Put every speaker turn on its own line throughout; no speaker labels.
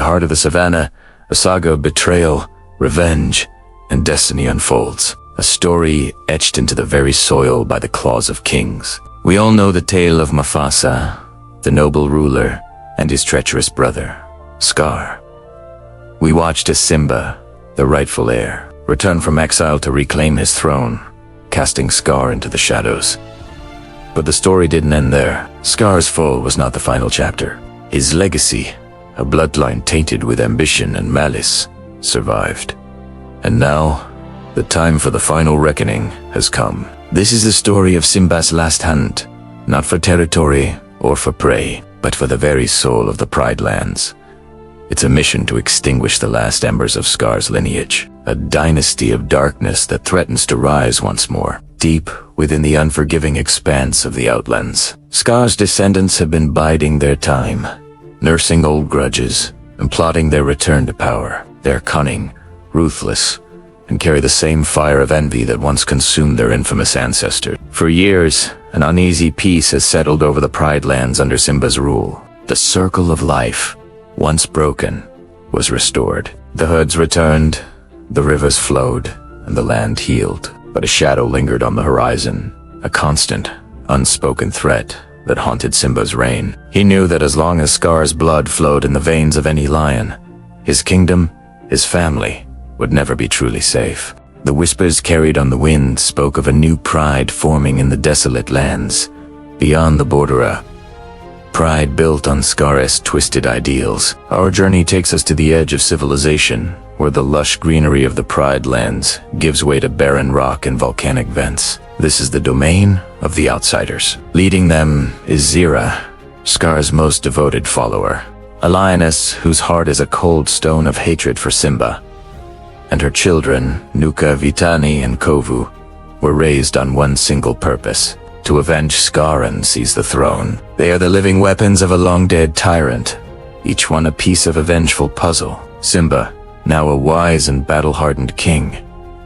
heart of the savannah, a saga of betrayal, revenge, and destiny unfolds. A story etched into the very soil by the claws of kings. We all know the tale of Mufasa, the noble ruler, and his treacherous brother, Scar. We watched as Simba, the rightful heir, returned from exile to reclaim his throne, casting Scar into the shadows. But the story didn't end there. Scar's fall was not the final chapter. His legacy, a bloodline tainted with ambition and malice, survived. And now, the time for the final reckoning has come. This is the story of Simba's last hunt, not for territory or for prey, but for the very soul of the Pride Lands. It's a mission to extinguish the last embers of Scar's lineage, a dynasty of darkness that threatens to rise once more, deep within the unforgiving expanse of the Outlands. Scar's descendants have been biding their time, nursing old grudges and plotting their return to power. They're cunning, ruthless, and carry the same fire of envy that once consumed their infamous ancestors. For years, an uneasy peace has settled over the Pride Lands under Simba's rule. The circle of life, once broken, was restored. The herds returned, the rivers flowed, and the land healed. But a shadow lingered on the horizon, a constant, unspoken threat that haunted Simba's reign. He knew that as long as Scar's blood flowed in the veins of any lion, his kingdom, his family, would never be truly safe. The whispers carried on the wind spoke of a new pride forming in the desolate lands, beyond the border, a pride built on Scar's twisted ideals. Our journey takes us to the edge of civilization, where the lush greenery of the Pride Lands gives way to barren rock and volcanic vents. This is the domain of the outsiders. Leading them is Zira, Scar's most devoted follower, a lioness whose heart is a cold stone of hatred for Simba. And her children, Nuka, Vitani, and Kovu, were raised on one single purpose: to avenge Scar and seize the throne. They are the living weapons of a long-dead tyrant, each one a piece of a vengeful puzzle. Simba, now a wise and battle-hardened king,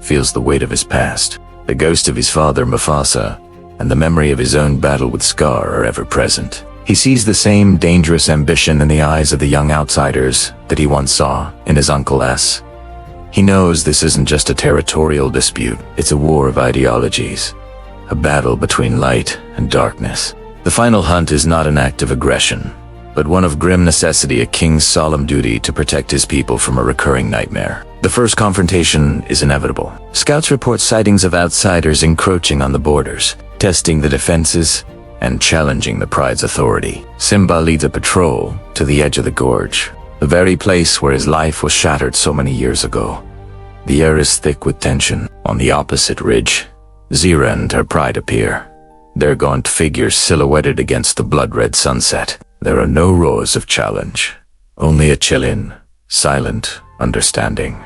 feels the weight of his past. The ghost of his father Mufasa and the memory of his own battle with Scar are ever present. He sees the same dangerous ambition in the eyes of the young outsiders that he once saw in his Uncle S. He knows this isn't just a territorial dispute, it's a war of ideologies, a battle between light and darkness. The final hunt is not an act of aggression, but one of grim necessity, a king's solemn duty to protect his people from a recurring nightmare. The first confrontation is inevitable. Scouts report sightings of outsiders encroaching on the borders, testing the defenses, and challenging the pride's authority. Simba leads a patrol to the edge of the gorge, the very place where his life was shattered so many years ago. The air is thick with tension. On the opposite ridge, Zira and her pride appear, their gaunt figures silhouetted against the blood-red sunset. There are no roars of challenge, only a chilling, silent understanding.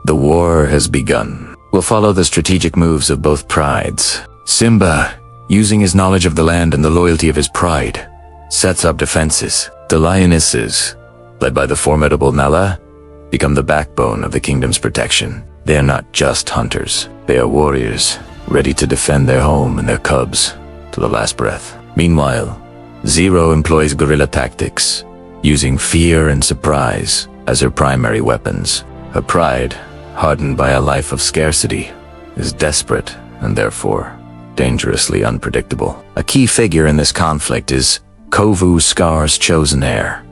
The war has begun. We'll follow the strategic moves of both prides. Simba, using his knowledge of the land and the loyalty of his pride, sets up defenses. The lionesses, led by the formidable Nala, become the backbone of the kingdom's protection. They are not just hunters. They are warriors, ready to defend their home and their cubs to the last breath. Meanwhile, Zero employs guerrilla tactics, using fear and surprise as her primary weapons. Her pride, hardened by a life of scarcity, is desperate and therefore dangerously unpredictable. A key figure in this conflict is Kovu, Scar's chosen heir.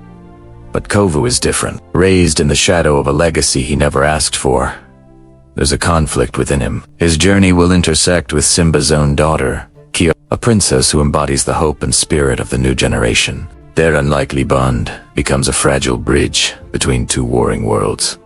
But Kovu is different. Raised in the shadow of a legacy he never asked for, there's a conflict within him. His journey will intersect with Simba's own daughter, Kyo, a princess who embodies the hope and spirit of the new generation. Their unlikely bond becomes a fragile bridge between two warring worlds.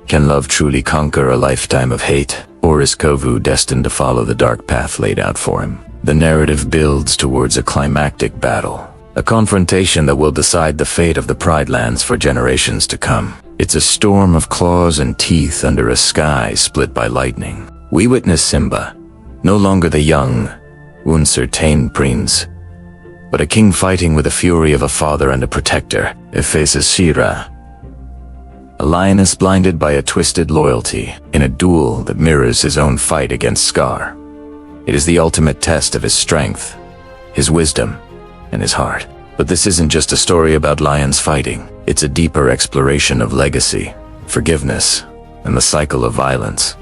Can love truly conquer a lifetime of hate, or is Kovu destined to follow the dark path laid out for him? The narrative builds towards a climactic battle, a confrontation that will decide the fate of the Pride Lands for generations to come. It's a storm of claws and teeth under a sky split by lightning. We witness Simba, no longer the young, uncertain prince, but a king fighting with the fury of a father and a protector. It faces Zira, a lioness blinded by a twisted loyalty, in a duel that mirrors his own fight against Scar. It is the ultimate test of his strength, his wisdom, and his heart. But this isn't just a story about lions fighting. It's a deeper exploration of legacy, forgiveness, and the cycle of violence.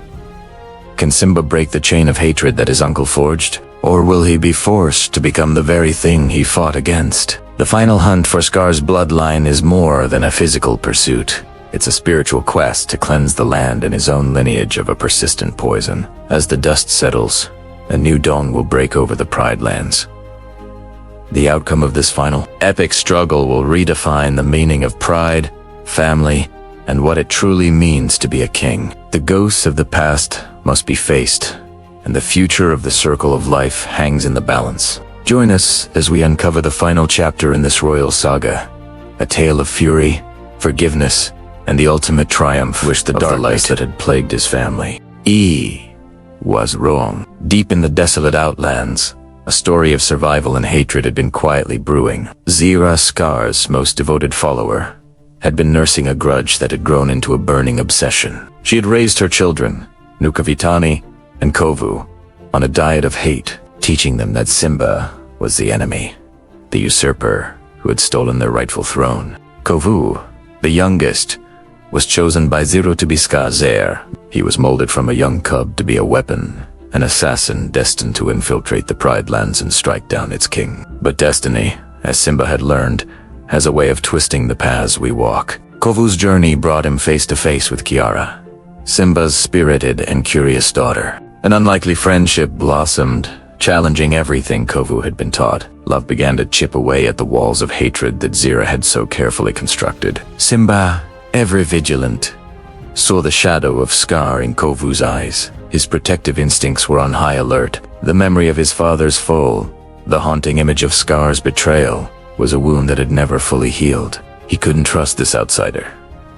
Can Simba break the chain of hatred that his uncle forged? Or will he be forced to become the very thing he fought against? The final hunt for Scar's bloodline is more than a physical pursuit. It's a spiritual quest to cleanse the land and his own lineage of a persistent poison. As the dust settles, a new dawn will break over the Pride Lands. The outcome of this final epic struggle will redefine the meaning of pride, family, and what it truly means to be a king. The ghosts of the past must be faced, and the future of the circle of life hangs in the balance. Join us as we uncover the final chapter in this royal saga, a tale of fury, forgiveness, and the ultimate triumph which the darkness that had plagued his family. Was wrong. Deep in the desolate outlands, a story of survival and hatred had been quietly brewing. Zira, Scar's most devoted follower, had been nursing a grudge that had grown into a burning obsession. She had raised her children, Nukavitani and Kovu, on a diet of hate, teaching them that Simba was the enemy, the usurper who had stolen their rightful throne. Kovu, the youngest, was chosen by Zero to be Scar's heir. He was molded from a young cub to be a weapon, an assassin destined to infiltrate the Pride Lands and strike down its king. But destiny, as Simba had learned, has a way of twisting the paths we walk. Kovu's journey brought him face to face with Kiara, Simba's spirited and curious daughter. An unlikely friendship blossomed, challenging everything Kovu had been taught. Love began to chip away at the walls of hatred that Zira had so carefully constructed. Simba, ever vigilant, saw the shadow of Scar in Kovu's eyes. His protective instincts were on high alert. The memory of his father's fall, the haunting image of Scar's betrayal, was a wound that had never fully healed. He couldn't trust this outsider,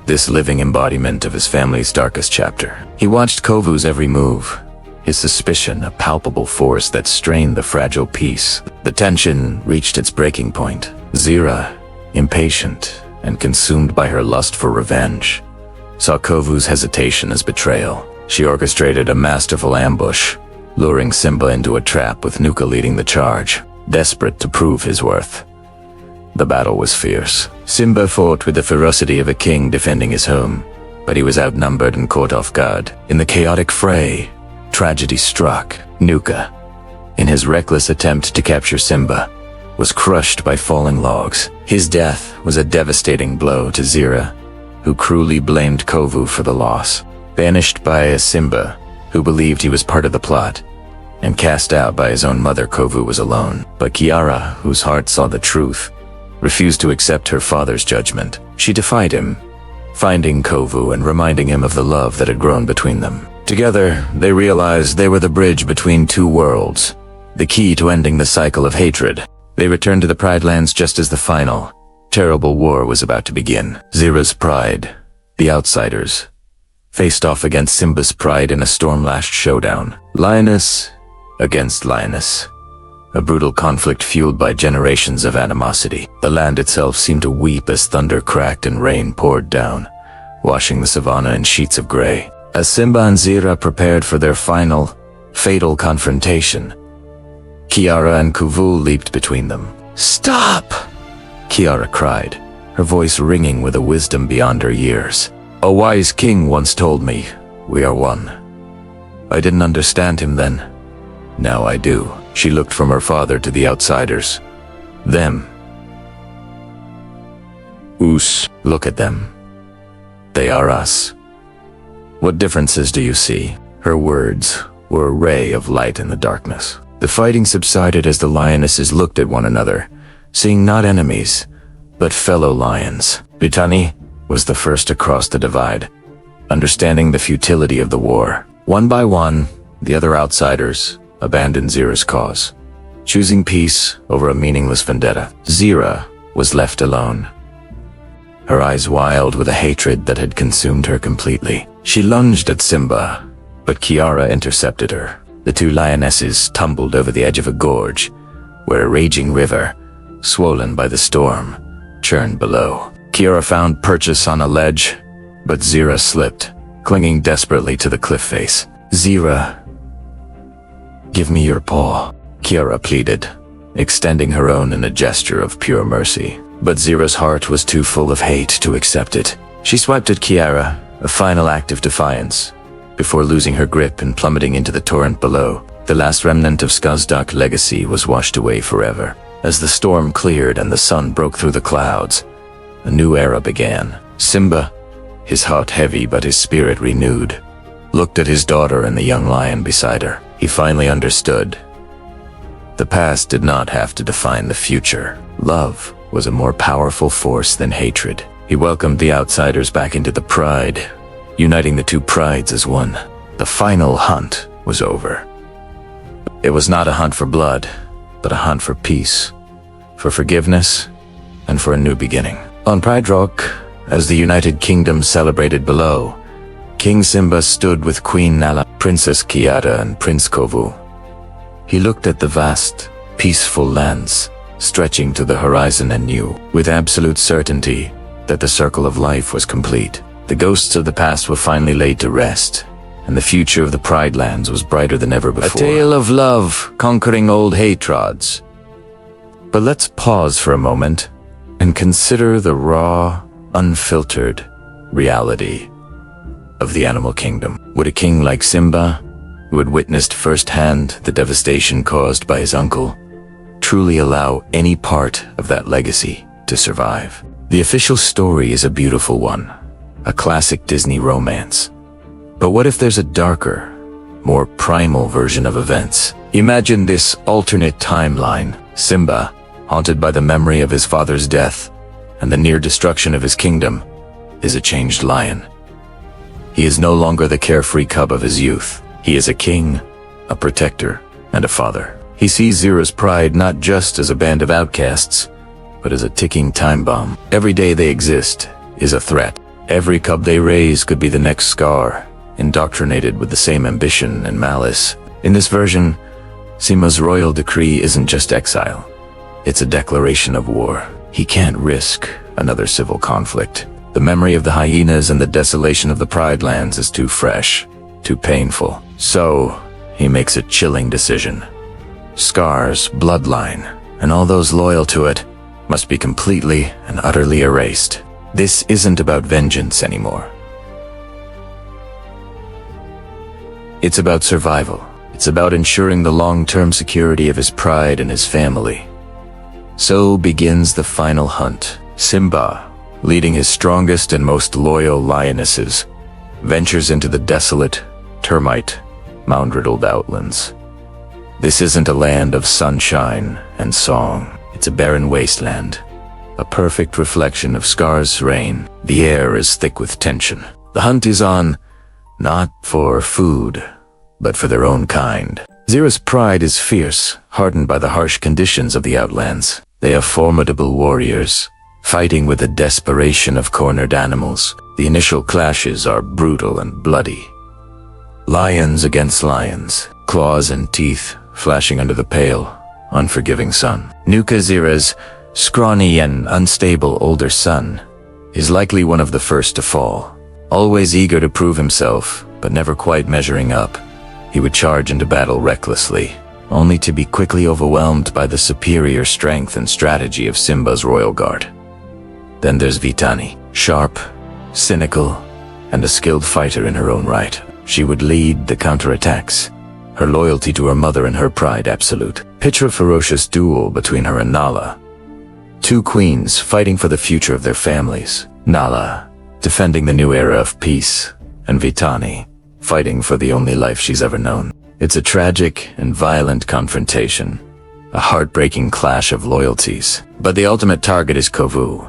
this living embodiment of his family's darkest chapter. He watched Kovu's every move, his suspicion a palpable force that strained the fragile peace. The tension reached its breaking point. Zira, impatient and consumed by her lust for revenge, saw Kovu's hesitation as betrayal. She orchestrated a masterful ambush, luring Simba into a trap with Nuka leading the charge, desperate to prove his worth. The battle was fierce. Simba fought with the ferocity of a king defending his home, but he was outnumbered and caught off guard. In the chaotic fray, tragedy struck. Nuka, in his reckless attempt to capture Simba, was crushed by falling logs. His death was a devastating blow to Zira, who cruelly blamed Kovu for the loss. Banished by Simba, who believed he was part of the plot, and cast out by his own mother, Kovu was alone. But Kiara, whose heart saw the truth, refused to accept her father's judgment. She defied him, finding Kovu and reminding him of the love that had grown between them. Together, they realized they were the bridge between two worlds, the key to ending the cycle of hatred. They returned to the Pride Lands just as the final, terrible war was about to begin. Zira's pride, the outsiders, faced off against Simba's pride in a storm-lashed showdown. Lioness against lioness, a brutal conflict fueled by generations of animosity. The land itself seemed to weep as thunder cracked and rain poured down, washing the savannah in sheets of gray. As Simba and Zira prepared for their final, fatal confrontation, Kiara and Kovu leaped between them. "Stop!" Kiara cried, her voice ringing with a wisdom beyond her years. "A wise king once told me, we are one. I didn't understand him then. Now I do." She looked from her father to the outsiders. Them. Us. Look at them. They are us. What differences do you see? Her words were a ray of light in the darkness. The fighting subsided as the lionesses looked at one another, seeing not enemies, but fellow lions. Bitani was the first to cross the divide, understanding the futility of the war. One by one, the other outsiders abandoned Zira's cause, choosing peace over a meaningless vendetta. Zira was left alone, her eyes wild with a hatred that had consumed her completely. She lunged at Simba, but Kiara intercepted her. The two lionesses tumbled over the edge of a gorge, where a raging river, swollen by the storm, churned below. Kiara found purchase on a ledge, but Zira slipped, clinging desperately to the cliff face. "Zira, give me your paw," Kiara pleaded, extending her own in a gesture of pure mercy. But Zira's heart was too full of hate to accept it. She swiped at Kiara, a final act of defiance, before losing her grip and plummeting into the torrent below. The last remnant of Scar's dark legacy was washed away forever. As the storm cleared and the sun broke through the clouds, a new era began. Simba, his heart heavy but his spirit renewed, looked at his daughter and the young lion beside her. He finally understood. The past did not have to define the future. Love was a more powerful force than hatred. He welcomed the outsiders back into the pride, uniting the two prides as one. The final hunt was over. It was not a hunt for blood, but a hunt for peace, for forgiveness, and for a new beginning. On Pride Rock, as the United Kingdom celebrated below, King Simba stood with Queen Nala, Princess Kiara, and Prince Kovu. He looked at the vast, peaceful lands stretching to the horizon and knew, with absolute certainty, that the circle of life was complete. The ghosts of the past were finally laid to rest, and the future of the Pride Lands was brighter than ever before. A tale of love conquering old hatreds. But let's pause for a moment and consider the raw, unfiltered reality of the animal kingdom. Would a king like Simba, who had witnessed firsthand the devastation caused by his uncle, truly allow any part of that legacy to survive? The official story is a beautiful one, a classic Disney romance. But what if there's a darker, more primal version of events? Imagine this alternate timeline. Simba, haunted by the memory of his father's death and the near destruction of his kingdom, is a changed lion. He is no longer the carefree cub of his youth. He is a king, a protector, and a father. He sees Zira's pride not just as a band of outcasts, but as a ticking time bomb. Every day they exist is a threat. Every cub they raise could be the next Scar, indoctrinated with the same ambition and malice. In this version, Simba's royal decree isn't just exile. It's a declaration of war. He can't risk another civil conflict. The memory of the hyenas and the desolation of the Pride Lands is too fresh, too painful. So, he makes a chilling decision. Scar's bloodline, and all those loyal to it, must be completely and utterly erased. This isn't about vengeance anymore. It's about survival. It's about ensuring the long-term security of his pride and his family. So begins the final hunt. Simba, leading his strongest and most loyal lionesses, ventures into the desolate, termite, mound-riddled outlands. This isn't a land of sunshine and song. It's a barren wasteland, a perfect reflection of Scar's reign. The air is thick with tension. The hunt is on, not for food, but for their own kind. Zira's pride is fierce, hardened by the harsh conditions of the Outlands. They are formidable warriors, fighting with the desperation of cornered animals. The initial clashes are brutal and bloody. Lions against lions, claws and teeth flashing under the pale, unforgiving sun. Nuka, Zira's scrawny and unstable older son, is likely one of the first to fall. Always eager to prove himself, but never quite measuring up, he would charge into battle recklessly, only to be quickly overwhelmed by the superior strength and strategy of Simba's royal guard. Then there's Vitani, sharp, cynical, and a skilled fighter in her own right. She would lead the counterattacks, her loyalty to her mother and her pride absolute. Picture a ferocious duel between her and Nala, two queens fighting for the future of their families. Nala, defending the new era of peace, and Vitani, fighting for the only life she's ever known. It's a tragic and violent confrontation, a heartbreaking clash of loyalties. But the ultimate target is Kovu.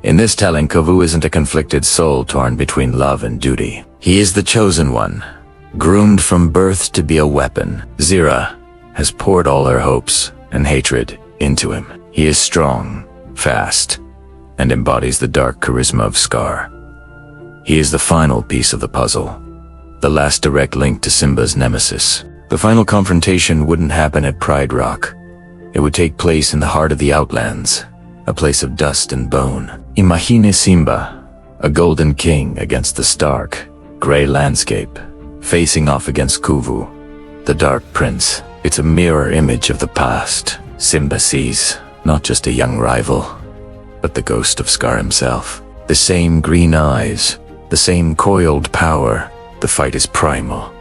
In this telling, Kovu isn't a conflicted soul torn between love and duty. He is the chosen one, groomed from birth to be a weapon. Zira has poured all her hopes and hatred into him. He is strong, fast, and embodies the dark charisma of Scar. He is the final piece of the puzzle, the last direct link to Simba's nemesis. The final confrontation wouldn't happen at Pride Rock. It would take place in the heart of the Outlands, a place of dust and bone. Imagine Simba, a golden king against the stark, gray landscape, facing off against Kovu, the dark prince. It's a mirror image of the past, Simba sees not just a young rival, but the ghost of Scar himself. The same green eyes, the same coiled power. The fight is primal.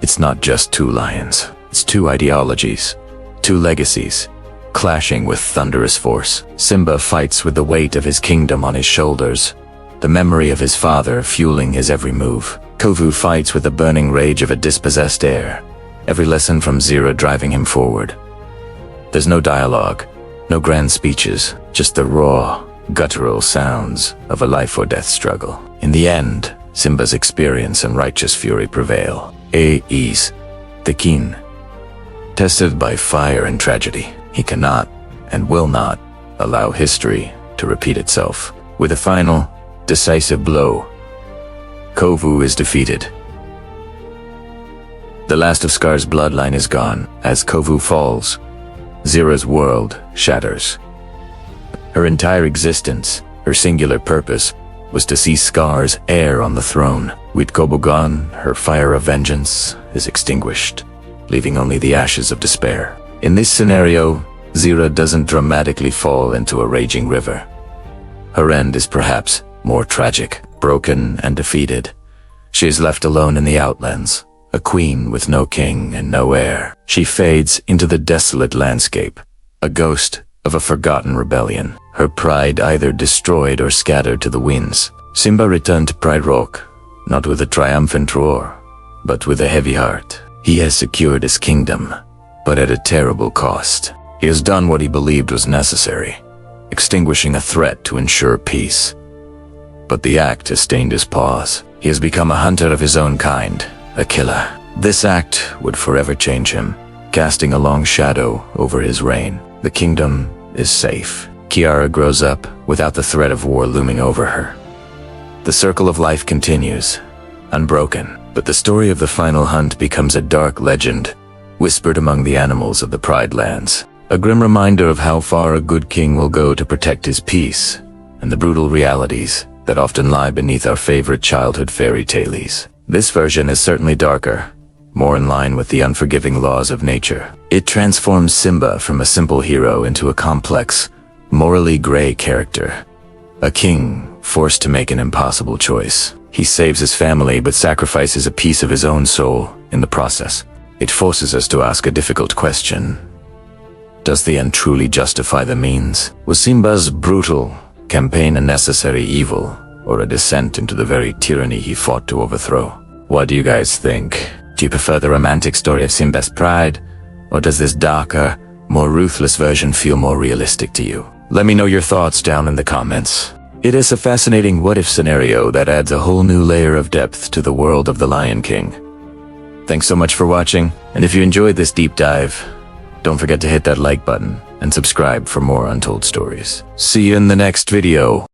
It's not just two lions. It's two ideologies, two legacies, clashing with thunderous force. Simba fights with the weight of his kingdom on his shoulders, the memory of his father fueling his every move. Kovu fights with the burning rage of a dispossessed heir, every lesson from Zira driving him forward. There's no dialogue, no grand speeches, just the raw, guttural sounds of a life-or-death struggle. In the end, Simba's experience and righteous fury prevail. Is the king. Tested by fire and tragedy, he cannot and will not allow history to repeat itself. With a final, decisive blow, Kovu is defeated. The last of Scar's bloodline is gone. As Kovu falls, Zira's world shatters. Her entire existence, her singular purpose, was to see Scar's heir on the throne. With Kovu gone, her fire of vengeance is extinguished, leaving only the ashes of despair. In this scenario, Zira doesn't dramatically fall into a raging river. Her end is perhaps more tragic. Broken and defeated, she is left alone in the outlands, a queen with no king and no heir. She fades into the desolate landscape, a ghost of a forgotten rebellion, her pride either destroyed or scattered to the winds. Simba returned to Pride Rock, not with a triumphant roar, but with a heavy heart. He has secured his kingdom, but at a terrible cost. He has done what he believed was necessary, extinguishing a threat to ensure peace. But the act has stained his paws. He has become a hunter of his own kind, a killer. This act would forever change him, casting a long shadow over his reign. The kingdom is safe. Kiara grows up without the threat of war looming over her. The circle of life continues, unbroken. But the story of the final hunt becomes a dark legend, whispered among the animals of the Pride Lands. A grim reminder of how far a good king will go to protect his peace, and the brutal realities that often lie beneath our favorite childhood fairy tales. This version is certainly darker, more in line with the unforgiving laws of nature. It transforms Simba from a simple hero into a complex, morally gray character. A king forced to make an impossible choice. He saves his family but sacrifices a piece of his own soul in the process. It forces us to ask a difficult question. Does the end truly justify the means? Was Simba's brutal campaign a necessary evil, or a descent into the very tyranny he fought to overthrow? What do you guys think? Do you prefer the romantic story of Simba's pride, or does this darker, more ruthless version feel more realistic to you? Let me know your thoughts down in the comments. It is a fascinating what-if scenario that adds a whole new layer of depth to the world of the Lion King. Thanks so much for watching, and if you enjoyed this deep dive, don't forget to hit that like button and subscribe for more untold stories. See you in the next video.